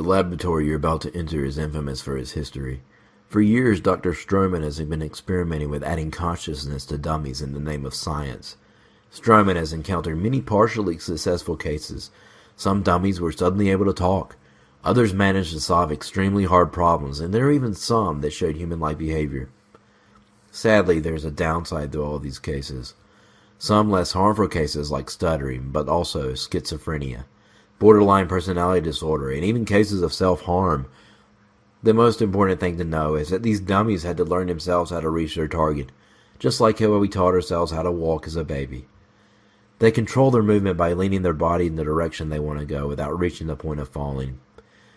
The laboratory you're about to enter is infamous for its history. For years, Dr. Stroman has been experimenting with adding consciousness to dummies in the name of science. Stroman has encountered many partially successful cases. Some dummies were suddenly able to talk. Others managed to solve extremely hard problems, and there are even some that showed human-like behavior. Sadly, there's a downside to all of these cases. Some less harmful cases like stuttering, but also schizophrenia, borderline personality disorder, and even cases of self-harm. The most important thing to know is that these dummies had to learn themselves how to reach their target, just like how we taught ourselves how to walk as a baby. They control their movement by leaning their body in the direction they want to go without reaching the point of falling.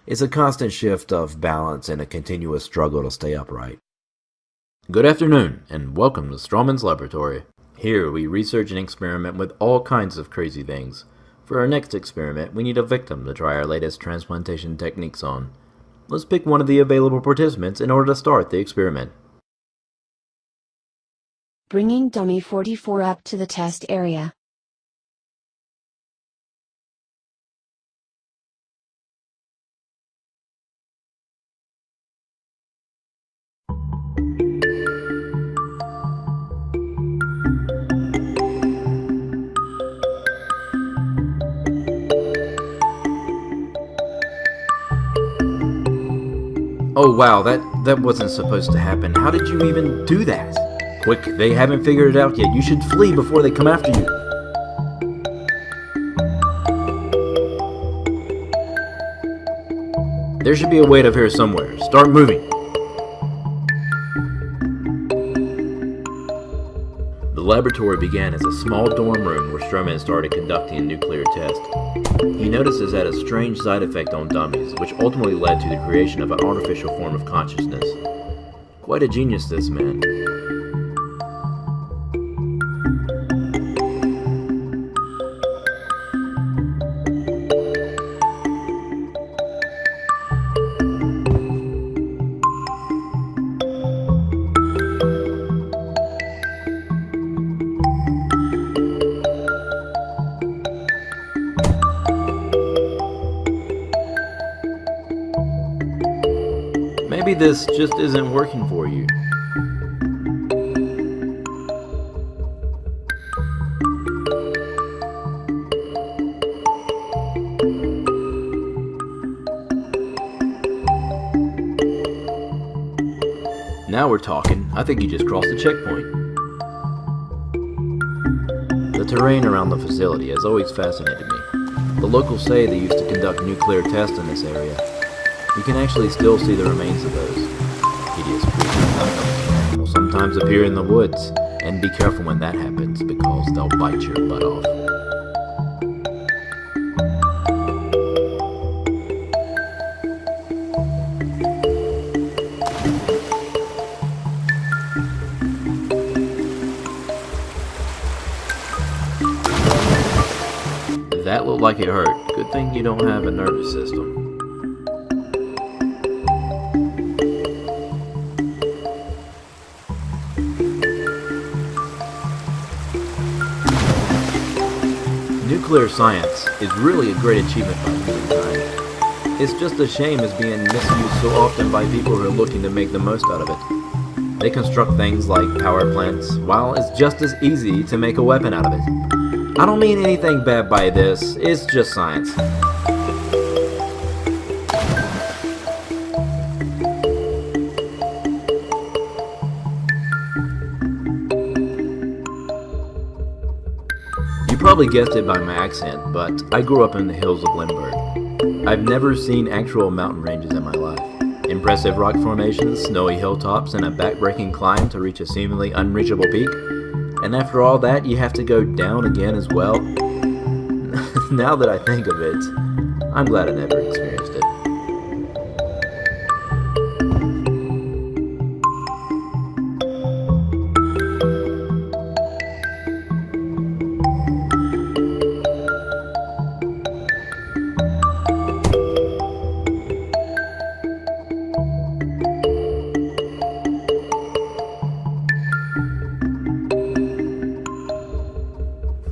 It's a constant shift of balance and a continuous struggle to stay upright. Good afternoon, and welcome to Stroman's Laboratory. Here we research and experiment with all kinds of crazy things. For our next experiment, we need a victim to try our latest transplantation techniques on. Let's pick one of the available participants in order to start the experiment. Bringing dummy 44 up to the test area. Oh wow, that wasn't supposed to happen. How did you even do that? Quick, they haven't figured it out yet. You should flee before they come after you. There should be a way up here somewhere. Start moving. The laboratory began as a small dorm room where Stroman started conducting a nuclear test. He notices that a strange side effect on dummies, which ultimately led to the creation of an artificial form of consciousness. Quite a genius, this man. Maybe this just isn't working for you. Now we're talking. I think you just crossed the checkpoint. The terrain around the facility has always fascinated me. The locals say they used to conduct nuclear tests in this area. You can actually still see the remains of those hideous creatures. Will sometimes appear in the woods, and be careful when that happens because they'll bite your butt off. That looked like it hurt. Good thing you don't have a nervous system. Nuclear science is really a great achievement by humankind. It's just a shame it's being misused so often by people who are looking to make the most out of it. They construct things like power plants, while it's just as easy to make a weapon out of it. I don't mean anything bad by this, it's just science. You probably guessed it by my accent, but I grew up in the hills of Limburg. I've never seen actual mountain ranges in my life. Impressive rock formations, snowy hilltops, and a back-breaking climb to reach a seemingly unreachable peak. And after all that, you have to go down again as well? Now that I think of it, I'm glad I never experienced it.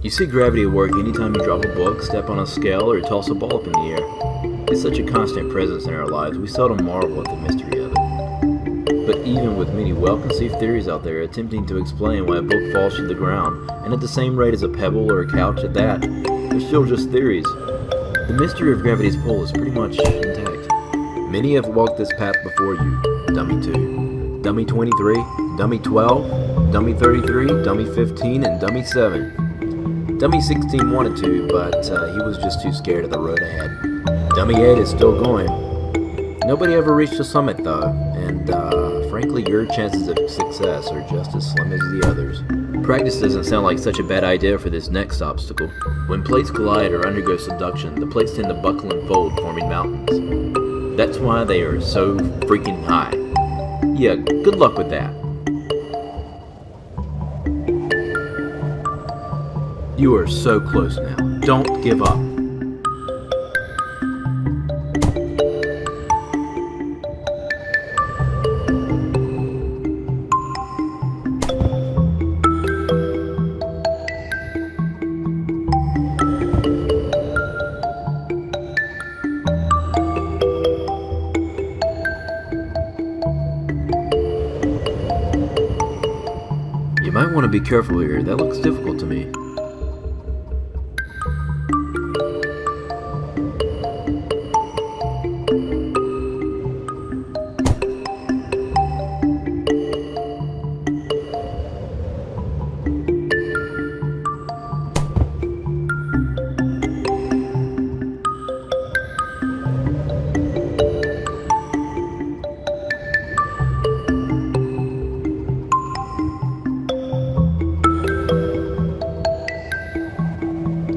You see gravity at work anytime you drop a book, step on a scale, or toss a ball up in the air. is such a constant presence in our lives, we seldom marvel at the mystery of it. But even with many well-conceived theories out there attempting to explain why a book falls to the ground, and at the same rate as a pebble or a couch at that, they're still just theories. The mystery of gravity's pull is pretty much intact. Many have walked this path before you. Dummy 2, Dummy 23, Dummy 12, Dummy 33, Dummy 15, and Dummy 7. Dummy 16 wanted to, but he was just too scared of the road ahead. Dummy 8 is still going. Nobody ever reached the summit though, and frankly your chances of success are just as slim as the others. Practice doesn't sound like such a bad idea for this next obstacle. When plates collide or undergo subduction, the plates tend to buckle and fold, forming mountains. That's why they are so freaking high. Yeah, good luck with that. You are so close now. Don't give up. You might want to be careful here. That looks difficult to me.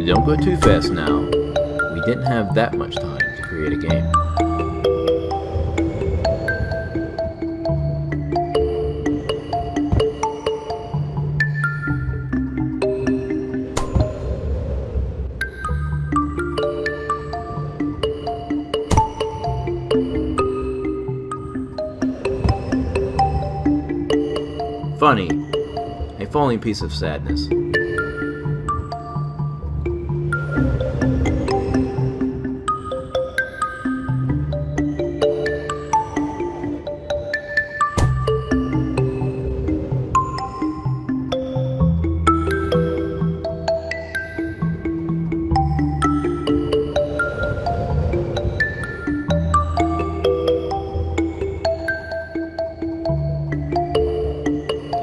Don't go too fast now. We didn't have that much time to create a game. Funny, a falling piece of sadness.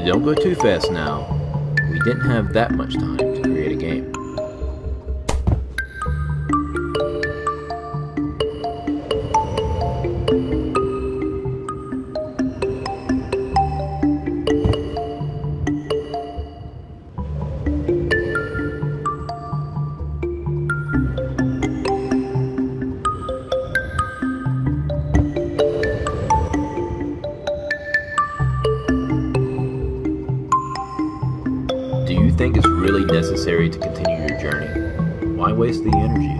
Don't go too fast now. We didn't have that much time to create a game. Do you think it's really necessary to continue your journey? Why waste the energy?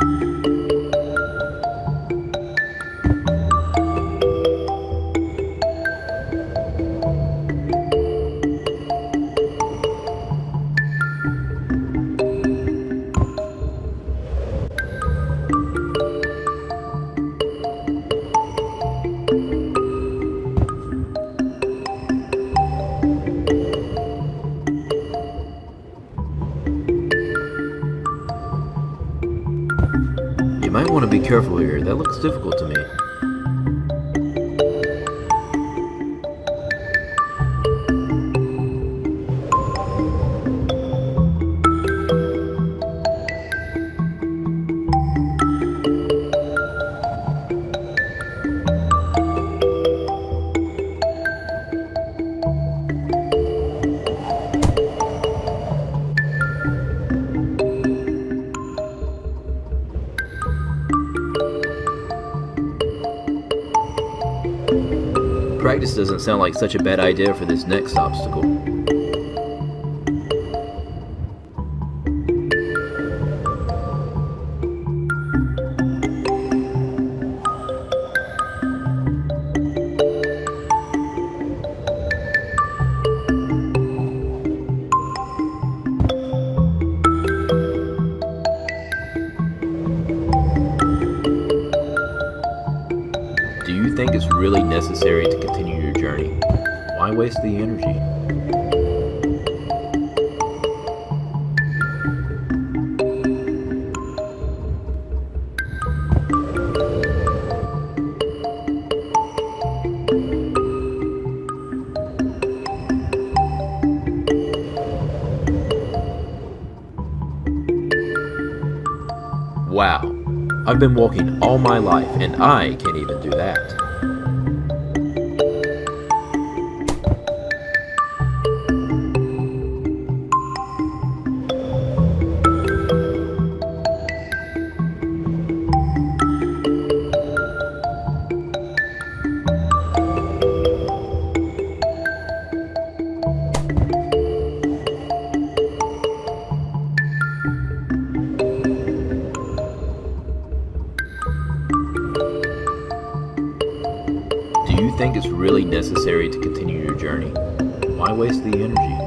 You might want to be careful here. That looks difficult to me. Practice doesn't sound like such a bad idea for this next obstacle. Do you think it's really necessary to continue your journey? Why waste the energy? Wow, I've been walking all my life and I can't even do that. Do you think it's really necessary to continue your journey? Why waste the energy?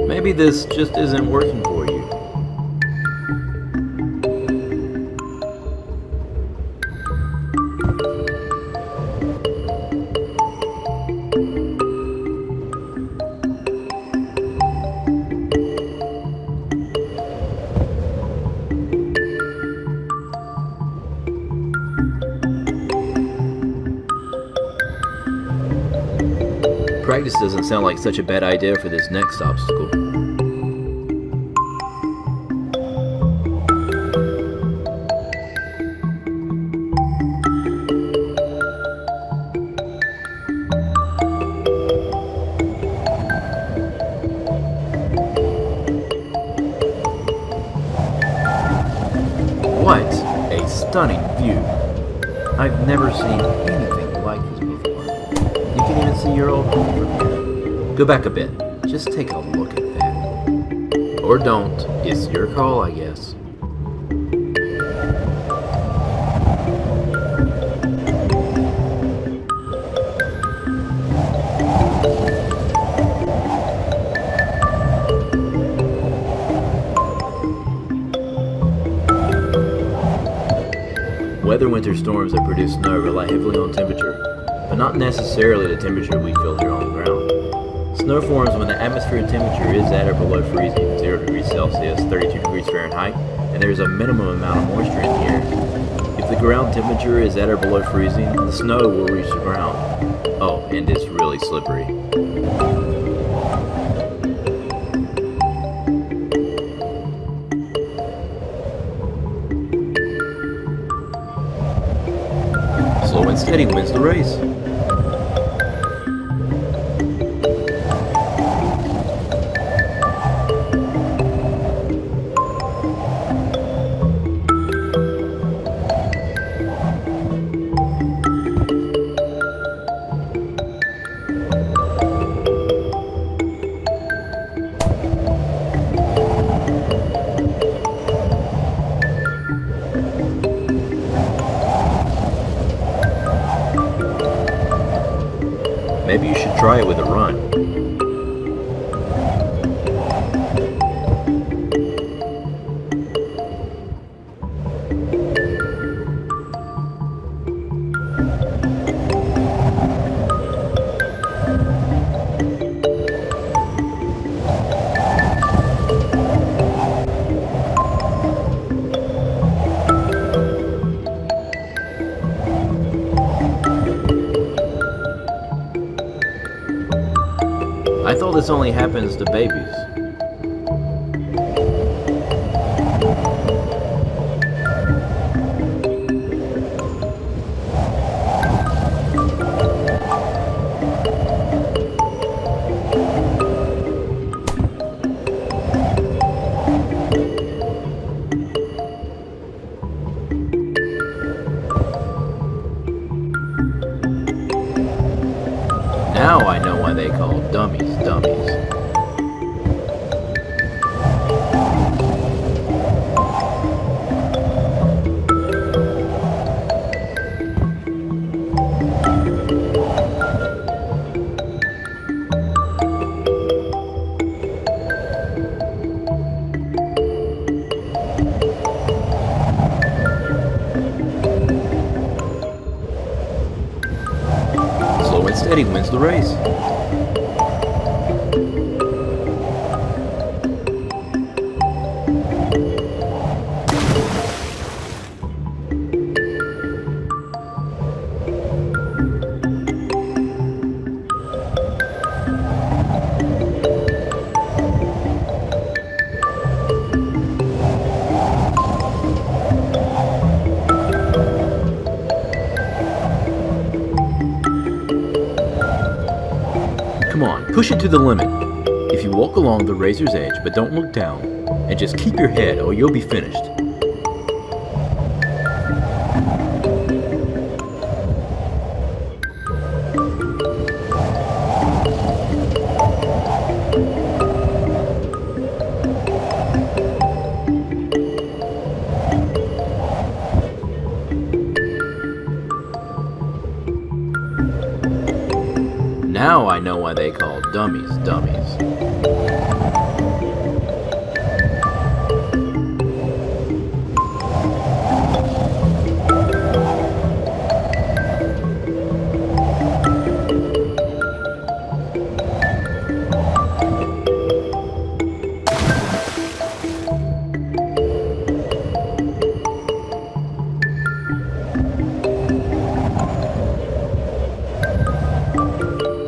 Maybe this just isn't working for you. Practice doesn't sound like such a bad idea for this next obstacle. What a stunning view! I've never seen anything like this before. You can even see your old home from here. Go back a bit. Just take a look at that. Or don't. It's your call, I guess. Weather winter storms that produce snow rely heavily on temperature, but not necessarily the temperature we feel here on the ground. Snow forms when the atmospheric temperature is at or below freezing, 0 degrees Celsius, 32 degrees Fahrenheit, and there is a minimum amount of moisture in the air. If the ground temperature is at or below freezing, the snow will reach the ground. Oh, and it's really slippery. Slow and steady wins the race. Maybe you should try it with a run. I thought this only happens to babies. Now I know why they call dummies dummies. Slow and steady wins the race. Come on, push it to the limit. If you walk along the razor's edge but don't look down, and just keep your head or you'll be finished. Now I know why they call dummies dummies.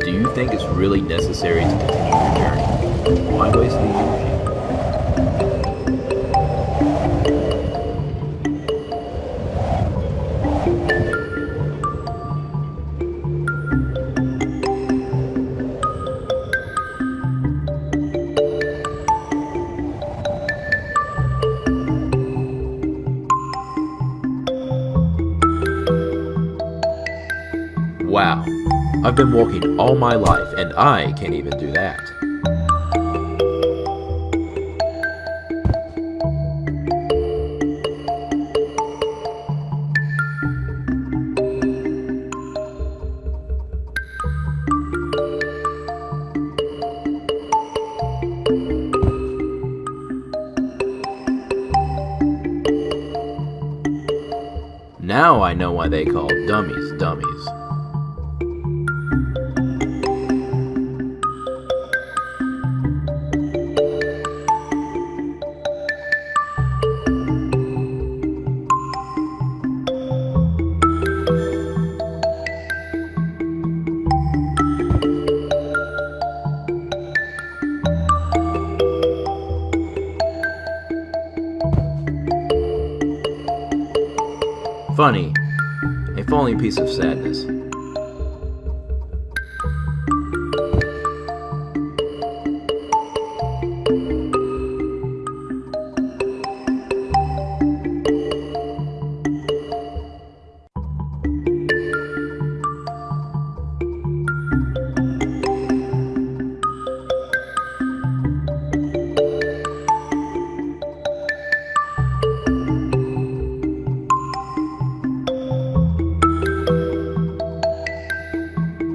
Do you think it's really necessary to continue your journey? Why waste the energy? Wow, I've been walking all my life and I can't even do that. Now I know why they call dummies dummies. Funny, a falling piece of sadness.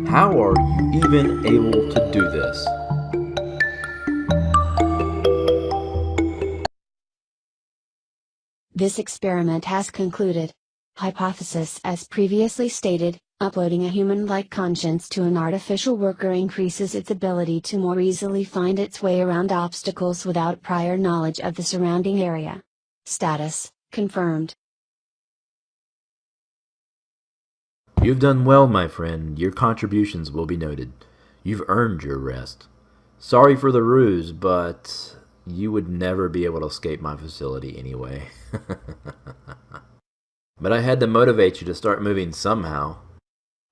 How are you even able to do this? This experiment has concluded. Hypothesis: as previously stated, uploading a human-like conscience to an artificial worker increases its ability to more easily find its way around obstacles without prior knowledge of the surrounding area. Status: confirmed. You've done well, my friend. Your contributions will be noted. You've earned your rest. Sorry for the ruse, but you would never be able to escape my facility anyway. But I had to motivate you to start moving somehow.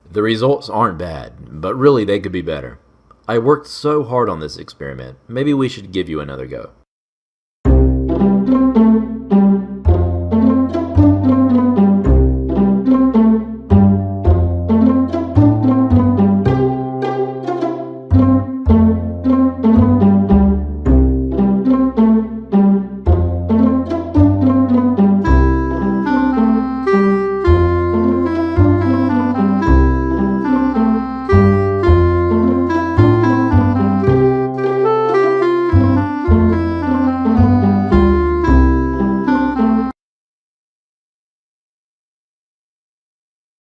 The results aren't bad, but really they could be better. I worked so hard on this experiment. Maybe we should give you another go.